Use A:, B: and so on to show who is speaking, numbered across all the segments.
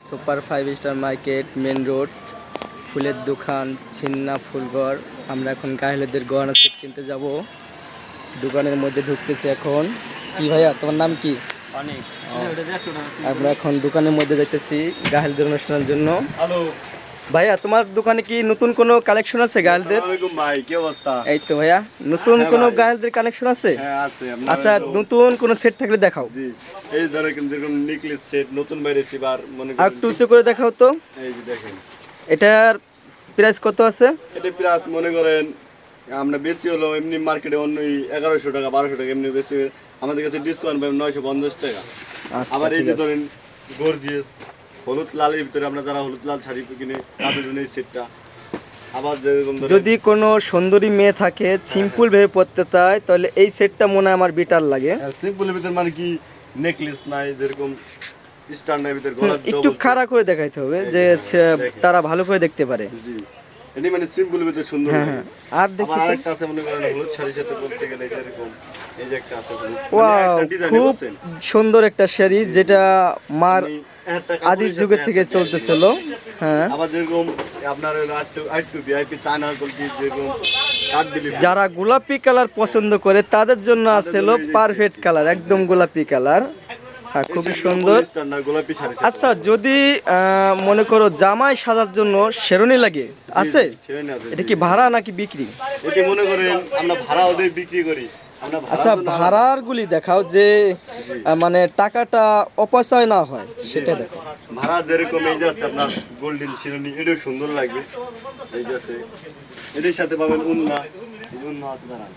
A: Super 5 star market, main road, ফুলের দোকান, ছিন্না ফুলঘর। আমরা এখন গায়েহলুদের গহনা সেট কিনতে যাব। দোকানের মধ্যে ঢুকতেছি এখন। কি ভাইয়া, তোমার নাম কি?
B: অনেক।
A: আমরা এখন দোকানের মধ্যে যাইতেছি গায়েহলুদের অনুষ্ঠানের জন্য।
B: হ্যালো
A: ভাইয়া, তোমার দোকানে কি নতুন কোনো কালেকশন আছে গায়েলদের?
B: আসসালামু ভাই, কি অবস্থা?
A: এই তো ভাইয়া, নতুন
B: হ্যাঁ
A: কোনো
B: ভাই।
A: গায়েলদের কালেকশন আছে?
B: হ্যাঁ আছে।
A: আচ্ছা, নতুন কোনো সেট থাকলে দেখাও।
B: জি, এই ধরো যেরকম নেকলেস সেট নতুন বাইরেছে এবার মনে
A: আর
B: করেন।
A: একটু উঁচু করে দেখাও তো।
B: এই যে দেখেন,
A: এটার প্রাইস কত আছে?
B: এটা প্লাস মনে করেন আমরা বেশি হলো এমনি মার্কেটে অন্য 1100 টাকা 1200 টাকা এমনি বেশি, আমাদের কাছে ডিসকাউন্ট পাবেন 950 টাকা।
A: আচ্ছা,
B: আবার এই
A: ঠিক
B: যে
A: আছে।
B: ধরেন গর্জিয়াস হলুদ লালের ভিতরে আমরা যারা হলুদ লাল শাড়ি কিনে তাদের জন্য এই সেটটা। আবার যেরকম ধরেন
A: যদি কোনো সুন্দরী মেয়ে থাকে সিম্পল ভেবে পড়তে চায় তাহলে এই সেটটা মনে হয় আমার বেটার লাগে।
B: সিম্পলের ভিতরে মানে কি নেকলেস নাই, যেরকম স্ট্যান্ডার্ডের ভিতরে গলার
A: একটু
B: double
A: খাড়া করে দেখাইতে হবে যে
B: দেখেন।
A: তারা ভালো করে দেখতে পারে।
B: জি, এটি মানে সিম্পলের ভিতরে সুন্দর
A: হ্যাঁ,
B: লাগে।
A: হ্যাঁ। আর দেখি
B: আবার
A: তো।
B: আরেকটা আছে মনে করেন হলুদ শাড়ির সাথে পরতে গেলে যেরকম এই যে একটা আছে হলুদ, মানে
A: ওয়াও,
B: একটা ডিজাইন
A: খুব
B: করছেন।
A: সুন্দর একটা শাড়ি যেটা মার
B: মানে একটা কাপড়ের
A: আদির
B: সাথে
A: যুগের থেকে
B: একটা
A: চলতেছিল। হ্যাঁ,
B: আবার যেরকম আপনার আরেকটু ভিআইপি চায়না কোয়ালিটি যেরকম কাঠবিলি
A: যারা গোলাপি কালার পছন্দ করে তাদের জন্য আছে পারফেক্ট কালার, একদম গোলাপি কালার। হ্যাঁ, খুবই সুন্দর।
B: স্ট্যান্ডার্ড গোলাপি শাড়ি।
A: আচ্ছা, যদি মনে করো জামাই সাজার জন্য শেরনি লাগে, আছে?
B: সেরকম আছে।
A: এটা কি ভাড়া নাকি বিক্রি?
B: এটি মনে করেন আমরা ভাড়াও দিয়ে বিক্রি করি। আমরা
A: আচ্ছা, ভাড়ার গুলি দেখাও যে মানে টাকাটা অপচয় না হয় সেটা দেখো।
B: ভাড়া যেরকম এই যে আছে আপনার গোল্ডেন শিরোনি, এটাও সুন্দর লাগবে। এই যে আছে, এটির সাথে পাবেন উন্না, এই যে উন্না আছে দাঁড়ান,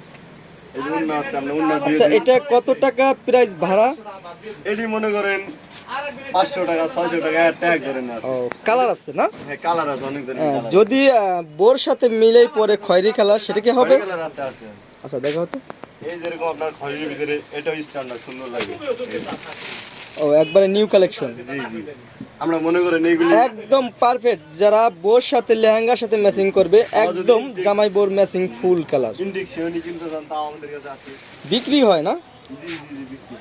B: এই যে উন্না আছে আমরা উন্না দিয়ে
A: আচ্ছা,
B: দিই।
A: এটা কত টাকা প্রাইস ভাড়া?
B: এটি মনে করেন 500 টাকা 600 টাকা ট্যাগ ধরেন আছে।
A: ও, কালার আছে না?
B: হ্যাঁ, কালার আছে অনেক ধরনের কালার।
A: যদি বোর সাথে মিলেই পরে খয়েরি কালার, সেটা কি হবে?
B: কালার আছে আছে।
A: আচ্ছা, দেখাও তো।
B: এই যেরকম আপনার খয়েরির ভিতরে এটাও স্ট্যান্ডার্ড সুন্দর লাগে।
A: ও, একবারে নিউ কালেকশন।
B: জি জি, আমরা মনে করেন এইগুলি
A: একদম পারফেক্ট, যারা বোর সাথে লেহেঙ্গার সাথে ম্যাচিং করবে, একদম জামাই বোর ম্যাচিং ফুল কালার।
B: ইন্ডিক শিরোনি কিনতে চান তাও আমাদের কাছে আছে।
A: বিক্রি হয় না?
B: জি জি জি, বিক্রি।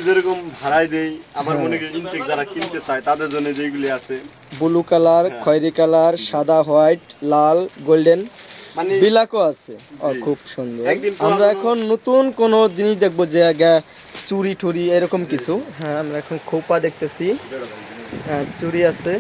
B: যেরকম ভাড়ায় দেই, আবার মনে করি ইনটেক যারা কিনতে চায় তাদের জন্য যেগুলি আছে
A: ব্লু কালার, খয়েরি কালার, সাদা, হোয়াইট, লাল, গোল্ডেন,
B: মানে
A: বিলাকও আছে। ও, খুব সুন্দর।
B: একদিন পর
A: আমরা এখন নতুন কোনো জিনিস দেখবো যে চুরি টুরি এরকম কিছু। হ্যাঁ, আমরা এখন খোপা দেখতেছি। হ্যাঁ, চুরি আছে।